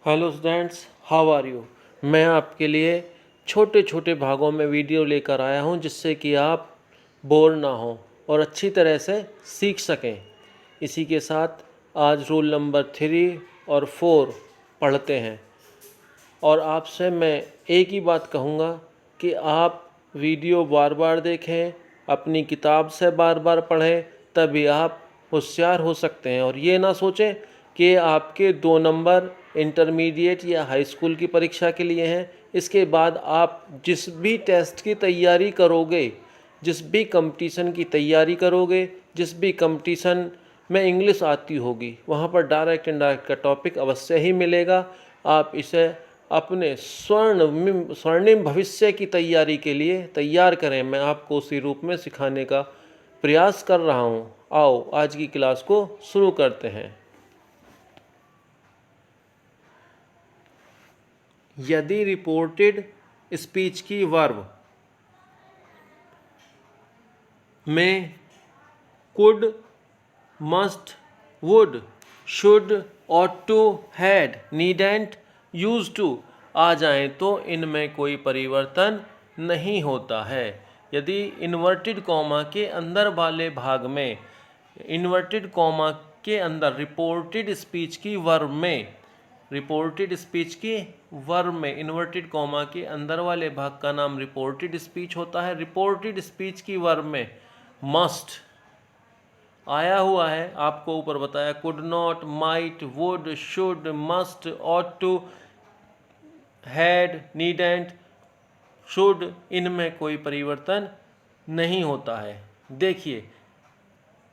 Hello students, how are you. मैं आपके लिए छोटे छोटे भागों में वीडियो लेकर आया हूं जिससे कि आप बोर ना हो और अच्छी तरह से सीख सकें। इसी के साथ आज रूल नंबर 3 और 4 पढ़ते हैं। और आपसे मैं एक ही बात कहूँगा कि आप वीडियो बार बार देखें, अपनी किताब से बार बार पढ़ें, तभी आप होशियार हो सकते हैं। और ये ना सोचें कि आपके 2 नंबर इंटरमीडिएट या हाई स्कूल की परीक्षा के लिए हैं। इसके बाद आप जिस भी टेस्ट की तैयारी करोगे, जिस भी कंपटीशन की तैयारी करोगे, जिस भी कंपटीशन में इंग्लिश आती होगी, वहाँ पर डायरेक्ट इनडायरेक्ट का टॉपिक अवश्य ही मिलेगा। आप इसे अपने स्वर्णिम भविष्य की तैयारी के लिए तैयार करें। मैं आपको उसी रूप में सिखाने का प्रयास कर रहा हूँ। आओ आज की क्लास को शुरू करते हैं। यदि रिपोर्टेड स्पीच की वर्ब में could, must, would, should, ought to, had, needn't, use to आ जाएं तो इनमें कोई परिवर्तन नहीं होता है। यदि इन्वर्टेड कॉमा के अंदर वाले भाग में, इन्वर्टेड कॉमा के अंदर रिपोर्टेड स्पीच की वर्ब में, रिपोर्टेड स्पीच की वर्ब में इन्वर्टेड कॉमा के अंदर वाले भाग का नाम रिपोर्टेड स्पीच होता है। रिपोर्टेड स्पीच की वर्ब में मस्ट आया हुआ है, आपको ऊपर बताया, could not, might, would, should, must, ought to, had, needn't, should, इनमें कोई परिवर्तन नहीं होता है। देखिए,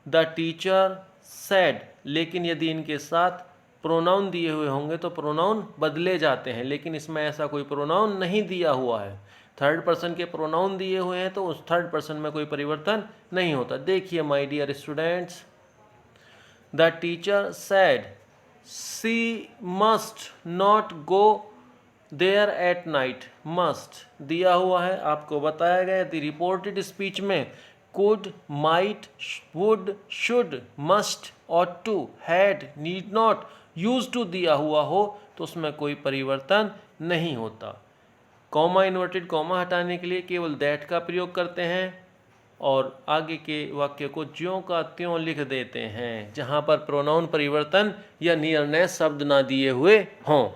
द टीचर सेड, लेकिन यदि इनके साथ प्रोनाउन दिए हुए होंगे तो प्रोनाउन बदले जाते हैं, लेकिन इसमें ऐसा कोई प्रोनाउन नहीं दिया हुआ है। थर्ड पर्सन के प्रोनाउन दिए हुए हैं तो उस थर्ड पर्सन में कोई परिवर्तन नहीं होता। देखिए my dear students, the teacher said she must not go there at night. Must दिया हुआ है, आपको बताया गया। द रिपोर्टेड स्पीच में could, might, would, should, must, ought to, had, need not, used to दिया हुआ हो तो उसमें कोई परिवर्तन नहीं होता। कॉमा, इन्वर्टेड कॉमा हटाने के लिए केवल दैट का प्रयोग करते हैं और आगे के वाक्य को ज्यों का त्यों लिख देते हैं, जहां पर प्रोनाउन परिवर्तन या निर्णय शब्द ना दिए हुए हों।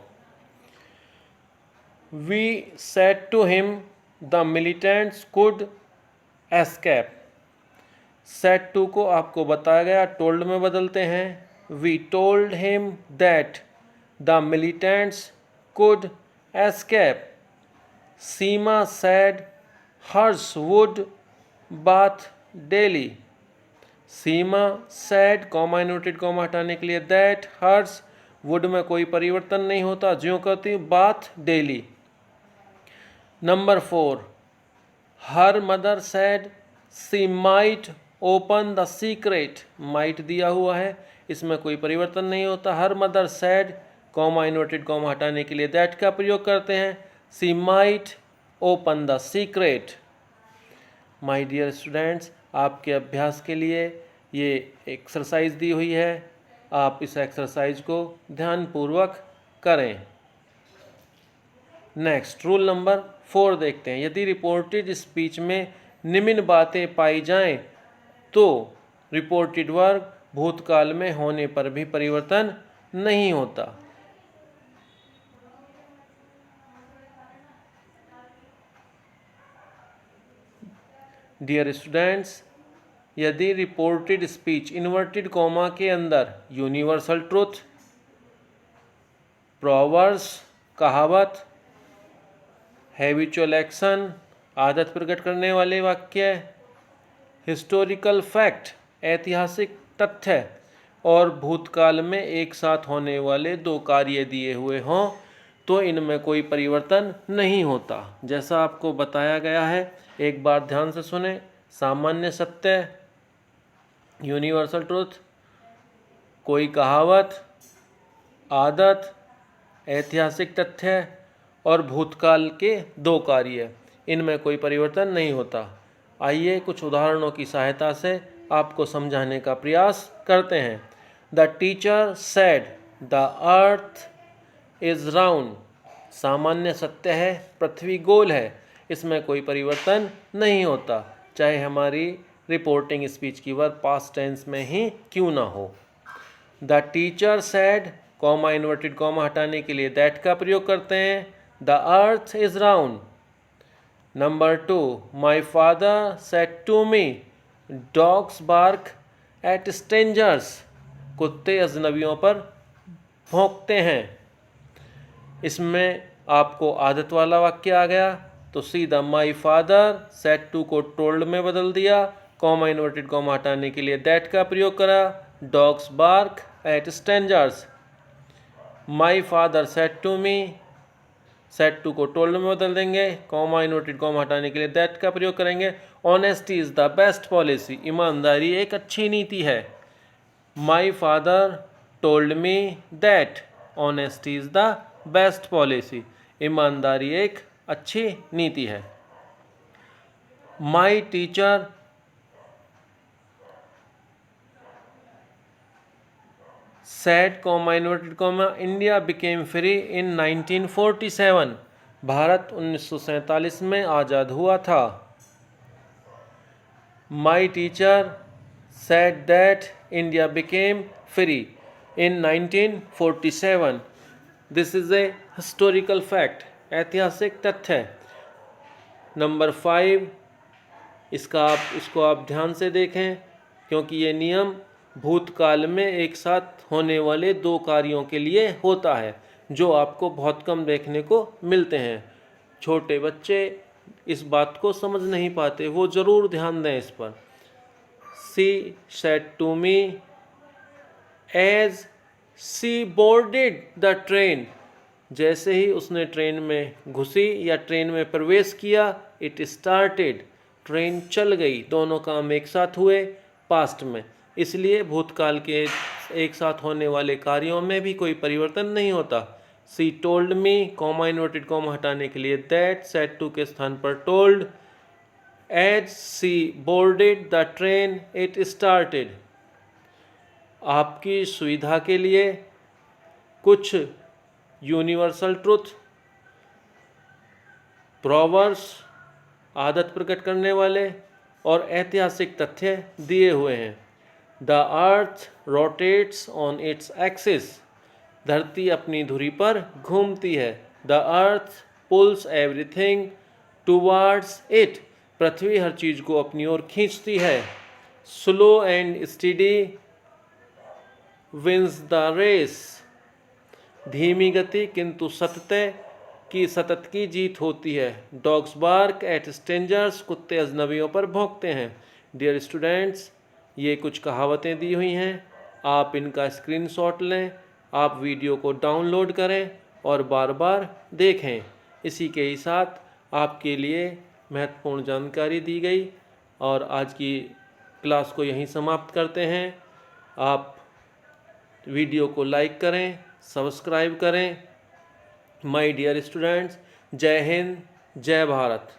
We said to him the militants could escape. Said to को आपको बताया गया, told में बदलते हैं। We told him that the militants could escape. Seema said hers would bath daily. Seema said, comma inverted comma हटाने के लिए that, hers, would में कोई परिवर्तन नहीं होता, ज्यों कहती bath daily. नंबर 4, हर mother said she might open the secret. Might दिया हुआ है, इसमें कोई परिवर्तन नहीं होता। हर mother said, comma inverted comma हटाने के लिए दैट का प्रयोग करते हैं। She might open the secret. My dear students, आपके अभ्यास के लिए ये एक्सरसाइज दी हुई है, आप इस एक्सरसाइज को ध्यानपूर्वक करें। नेक्स्ट रूल नंबर 4 देखते हैं। यदि रिपोर्टेड स्पीच में निम्न बातें पाई जाएं तो रिपोर्टेड वर्ब भूतकाल में होने पर भी परिवर्तन नहीं होता। डियर स्टूडेंट्स, यदि रिपोर्टेड स्पीच इन्वर्टेड कॉमा के अंदर यूनिवर्सल ट्रुथ, प्रोवर्ब्स, कहावत, हैबिचुअल एक्शन, आदत प्रकट करने वाले वाक्य, हिस्टोरिकल फैक्ट, ऐतिहासिक तथ्य, और भूतकाल में एक साथ होने वाले 2 कार्य दिए हुए हों तो इनमें कोई परिवर्तन नहीं होता। जैसा आपको बताया गया है, एक बार ध्यान से सुने। सामान्य सत्य, यूनिवर्सल ट्रुथ, कोई कहावत, आदत, ऐतिहासिक तथ्य और भूतकाल के 2 कार्य, इनमें कोई परिवर्तन नहीं होता। आइए कुछ उदाहरणों की सहायता से आपको समझाने का प्रयास करते हैं। The teacher said the earth is round. सामान्य सत्य है पृथ्वी गोल है। इसमें कोई परिवर्तन नहीं होता, चाहे हमारी रिपोर्टिंग स्पीच की वर्ब पास्ट टेंस में ही क्यों ना हो। The teacher said, comma inverted comma हटाने के लिए दैट का प्रयोग करते हैं। The earth is round. Number 2, my father said to me, dogs bark at strangers. कुत्ते अजनबियों पर भौंकते हैं। इसमें आपको आदत वाला वाक्य आ गया, तो सीधा माई फादर सेड टू को टोल्ड में बदल दिया, कॉमा इन्वर्टेड कॉमा हटाने के लिए दैट का प्रयोग करा। Dogs bark at strangers. My father said to me, said to को टोल्ड में बदल देंगे, कॉमा इन्वर्टेड कॉमा हटाने के लिए दैट का प्रयोग करेंगे। Honesty is the best policy. ईमानदारी एक अच्छी नीति है। My father told me that honesty is the best policy. ईमानदारी एक अच्छी नीति है। My teacher said, comma inverted comma, India became free in 1947। Bharat 1947 में आज़ाद हुआ था। My teacher said that India became free in 1947। This is a historical fact, ऐतिहासिक तथ्य। नंबर 5, इसको आप ध्यान से देखें, क्योंकि ये नियम भूतकाल में एक साथ होने वाले दो कार्यों के लिए होता है, जो आपको बहुत कम देखने को मिलते हैं। छोटे बच्चे इस बात को समझ नहीं पाते, वो ज़रूर ध्यान दें इस पर। She said to me as she boarded the train. जैसे ही उसने ट्रेन में घुसी या ट्रेन में प्रवेश किया, इट स्टार्टेड, ट्रेन चल गई। दोनों काम एक साथ हुए पास्ट में, इसलिए भूतकाल के एक साथ होने वाले कार्यों में भी कोई परिवर्तन नहीं होता। She told me, comma inverted comma हटाने के लिए दैट, सेड टू के स्थान पर told. As she boarded the train it started. आपकी सुविधा के लिए कुछ यूनिवर्सल ट्रुथ, प्रोवर्ब्स, आदत प्रकट करने वाले और ऐतिहासिक तथ्य दिए हुए हैं। The earth rotates on its axis. धरती अपनी धुरी पर घूमती है। The earth pulls everything towards it. पृथ्वी हर चीज़ को अपनी ओर खींचती है। Slow and steady wins the race. धीमी गति किंतु सतत की जीत होती है। Dogs bark at strangers. कुत्ते अजनबियों पर भौंकते हैं। डियर स्टूडेंट्स, ये कुछ कहावतें दी हुई हैं, आप इनका स्क्रीनशॉट लें, आप वीडियो को डाउनलोड करें और बार बार देखें। इसी के ही साथ आपके लिए महत्वपूर्ण जानकारी दी गई और आज की क्लास को यहीं समाप्त करते हैं। आप वीडियो को लाइक करें, सब्सक्राइब करें। माय डियर स्टूडेंट्स, जय हिंद, जय भारत।